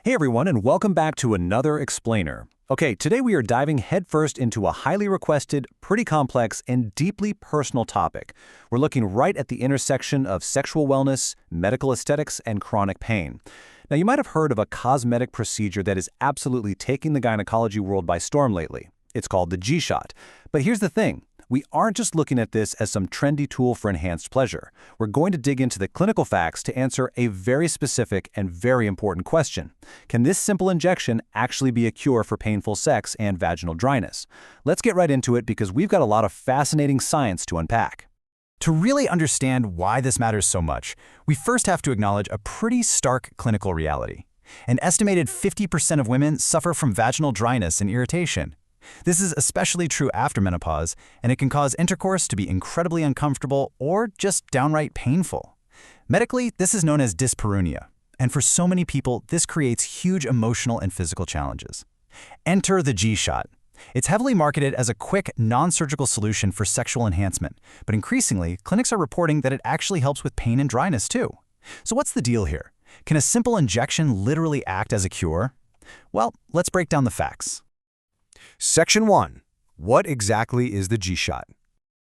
Hey everyone, and welcome back to another Explainer. Okay, today we are diving headfirst into a highly requested, pretty complex, and deeply personal topic. We're looking right at the intersection of sexual wellness, medical aesthetics, and chronic pain. Now, you might have heard of a cosmetic procedure that is absolutely taking the gynecology world by storm lately. It's called the G-shot. But here's the thing. We aren't just looking at this as some trendy tool for enhanced pleasure. We're going to dig into the clinical facts to answer a very specific and very important question. Can this simple injection actually be a cure for painful sex and vaginal dryness? Let's get right into it because we've got a lot of fascinating science to unpack. To really understand why this matters so much, we first have to acknowledge a pretty stark clinical reality. An estimated 50% of women suffer from vaginal dryness and irritation. This is especially true after menopause, and it can cause intercourse to be incredibly uncomfortable or just downright painful. Medically, this is known as dyspareunia, and for so many people, this creates huge emotional and physical challenges. Enter the G-shot. It's heavily marketed as a quick, non-surgical solution for sexual enhancement, but increasingly, clinics are reporting that it actually helps with pain and dryness too. So what's the deal here? Can a simple injection literally act as a cure? Well, let's break down the facts. Section 1. What exactly is the G-shot?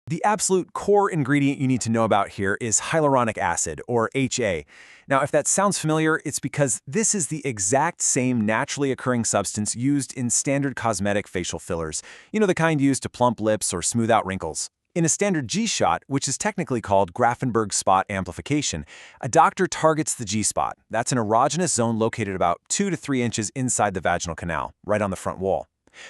The absolute core ingredient you need to know about here is hyaluronic acid, or HA. Now, if that sounds familiar, it's because this is the exact same naturally occurring substance used in standard cosmetic facial fillers. You know, the kind used to plump lips or smooth out wrinkles. In a standard G-shot, which is technically called Grafenberg spot amplification, a doctor targets the G-spot. That's an erogenous zone located about 2 to 3 inches inside the vaginal canal, right on the front wall.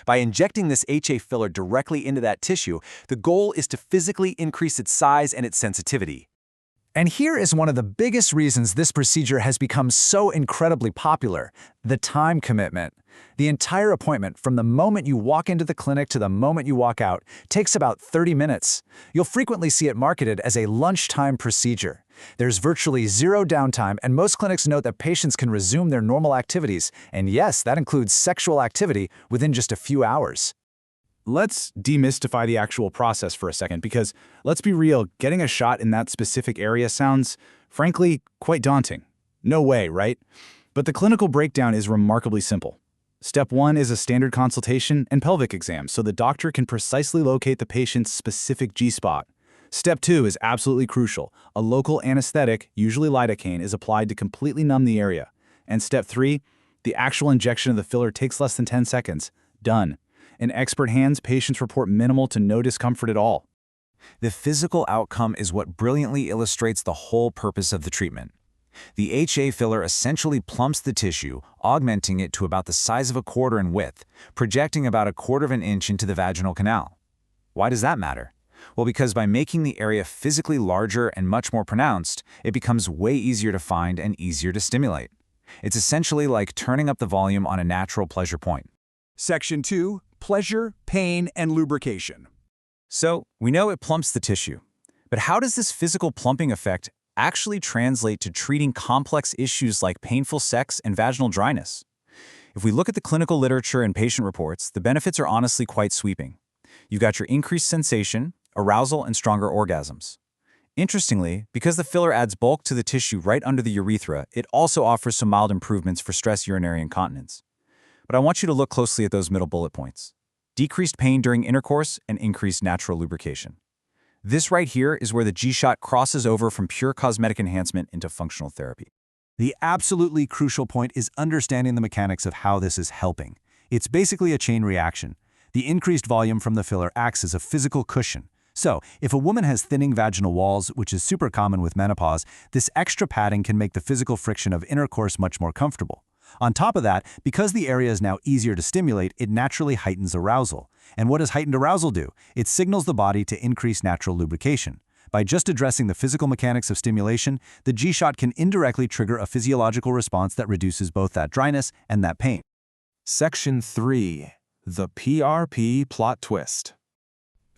By injecting this HA filler directly into that tissue, the goal is to physically increase its size and its sensitivity. And here is one of the biggest reasons this procedure has become so incredibly popular: the time commitment. The entire appointment, from the moment you walk into the clinic to the moment you walk out, takes about 30 minutes. You'll frequently see it marketed as a lunchtime procedure. There's virtually zero downtime, and most clinics note that patients can resume their normal activities, and yes, that includes sexual activity, within just a few hours. Let's demystify the actual process for a second, because let's be real, getting a shot in that specific area sounds, frankly, quite daunting. No way, right? But the clinical breakdown is remarkably simple. Step 1 is a standard consultation and pelvic exam, so the doctor can precisely locate the patient's specific G-spot. Step 2 is absolutely crucial. A local anesthetic, usually lidocaine, is applied to completely numb the area. And step 3, the actual injection of the filler takes less than 10 seconds. Done. In expert hands, patients report minimal to no discomfort at all. The physical outcome is what brilliantly illustrates the whole purpose of the treatment. The HA filler essentially plumps the tissue, augmenting it to about the size of a quarter in width, projecting about 1/4 of an inch into the vaginal canal. Why does that matter? Well, because by making the area physically larger and much more pronounced, it becomes way easier to find and easier to stimulate. It's essentially like turning up the volume on a natural pleasure point. Section 2. Pleasure, pain, and lubrication. So, we know it plumps the tissue. But how does this physical plumping effect actually translate to treating complex issues like painful sex and vaginal dryness? If we look at the clinical literature and patient reports, the benefits are honestly quite sweeping. You've got your increased sensation, arousal, and stronger orgasms. Interestingly, because the filler adds bulk to the tissue right under the urethra, it also offers some mild improvements for stress urinary incontinence. But I want you to look closely at those middle bullet points: decreased pain during intercourse and increased natural lubrication. This right here is where the G-shot crosses over from pure cosmetic enhancement into functional therapy. The absolutely crucial point is understanding the mechanics of how this is helping. It's basically a chain reaction. The increased volume from the filler acts as a physical cushion. So, if a woman has thinning vaginal walls, which is super common with menopause, this extra padding can make the physical friction of intercourse much more comfortable. On top of that, because the area is now easier to stimulate, it naturally heightens arousal. And what does heightened arousal do? It signals the body to increase natural lubrication. By just addressing the physical mechanics of stimulation, the G-shot can indirectly trigger a physiological response that reduces both that dryness and that pain. Section 3. The PRP plot twist.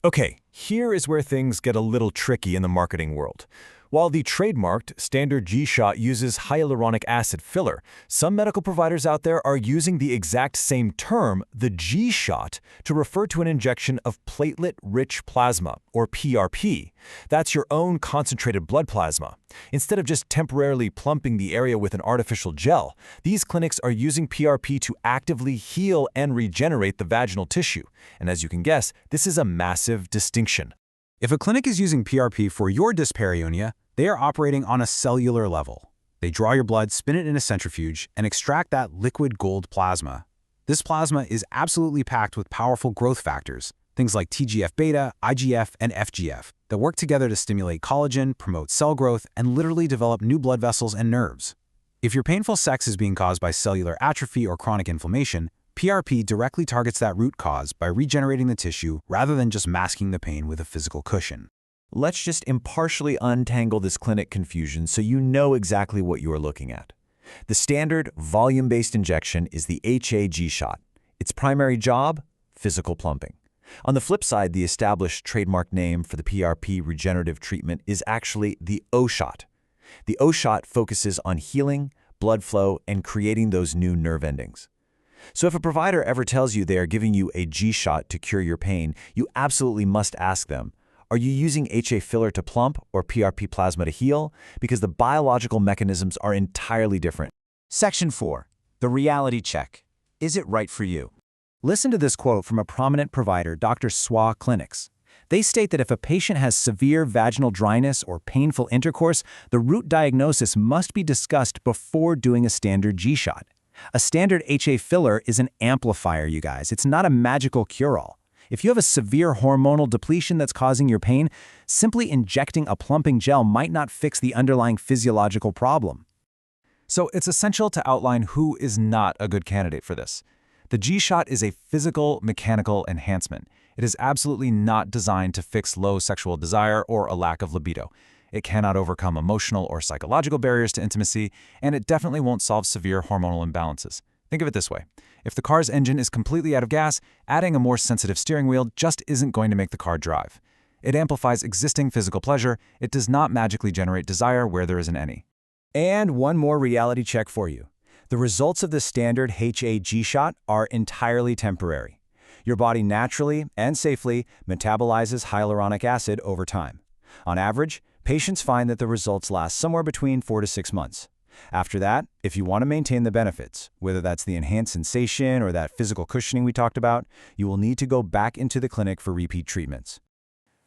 Okay, here is where things get a little tricky in the marketing world. While the trademarked standard G-shot uses hyaluronic acid filler, some medical providers out there are using the exact same term, the G-shot, to refer to an injection of platelet-rich plasma, or PRP. That's your own concentrated blood plasma. Instead of just temporarily plumping the area with an artificial gel, these clinics are using PRP to actively heal and regenerate the vaginal tissue. And as you can guess, this is a massive distinction. If a clinic is using PRP for your dyspareunia, they are operating on a cellular level. They draw your blood, spin it in a centrifuge, and extract that liquid gold plasma. This plasma is absolutely packed with powerful growth factors, things like TGF-beta, IGF, and FGF, that work together to stimulate collagen, promote cell growth, and literally develop new blood vessels and nerves. If your painful sex is being caused by cellular atrophy or chronic inflammation, PRP directly targets that root cause by regenerating the tissue rather than just masking the pain with a physical cushion. Let's just impartially untangle this clinic confusion so you know exactly what you are looking at. The standard volume-based injection is the HA G-shot. Its primary job? Physical plumping. On the flip side, the established trademark name for the PRP regenerative treatment is actually the O-shot. The O-shot focuses on healing, blood flow, and creating those new nerve endings. So if a provider ever tells you they are giving you a G-shot to cure your pain, you absolutely must ask them, are you using HA filler to plump or PRP plasma to heal? Because the biological mechanisms are entirely different. Section 4. The reality check. Is it right for you? Listen to this quote from a prominent provider, WHC Clinics. They state that if a patient has severe vaginal dryness or painful intercourse, the root diagnosis must be discussed before doing a standard G-shot. A standard HA filler is an amplifier, you guys. It's not a magical cure-all. If you have a severe hormonal depletion that's causing your pain, simply injecting a plumping gel might not fix the underlying physiological problem. So it's essential to outline who is not a good candidate for this. The G-shot is a physical, mechanical enhancement. It is absolutely not designed to fix low sexual desire or a lack of libido. It cannot overcome emotional or psychological barriers to intimacy, and it definitely won't solve severe hormonal imbalances. Think of it this way. If the car's engine is completely out of gas, adding a more sensitive steering wheel just isn't going to make the car drive. It amplifies existing physical pleasure. It does not magically generate desire where there isn't any. And one more reality check for you. The results of the standard HA G-shot are entirely temporary. Your body naturally and safely metabolizes hyaluronic acid over time. On average, patients find that the results last somewhere between 4 to 6 months. After that, if you want to maintain the benefits, whether that's the enhanced sensation or that physical cushioning we talked about, you will need to go back into the clinic for repeat treatments.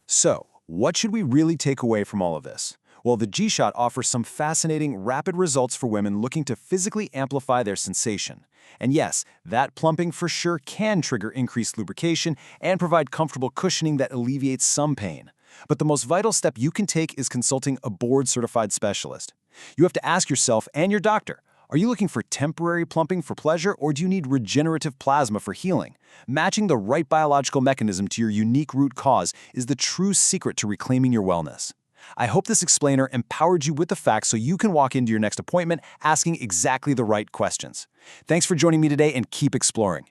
So, what should we really take away from all of this? Well, the G-shot offers some fascinating, rapid results for women looking to physically amplify their sensation. And yes, that plumping for sure can trigger increased lubrication and provide comfortable cushioning that alleviates some pain. But the most vital step you can take is consulting a board-certified specialist. You have to ask yourself and your doctor, are you looking for temporary plumping for pleasure, or do you need regenerative plasma for healing? Matching the right biological mechanism to your unique root cause is the true secret to reclaiming your wellness. I hope this explainer empowered you with the facts so you can walk into your next appointment asking exactly the right questions. Thanks for joining me today, and keep exploring.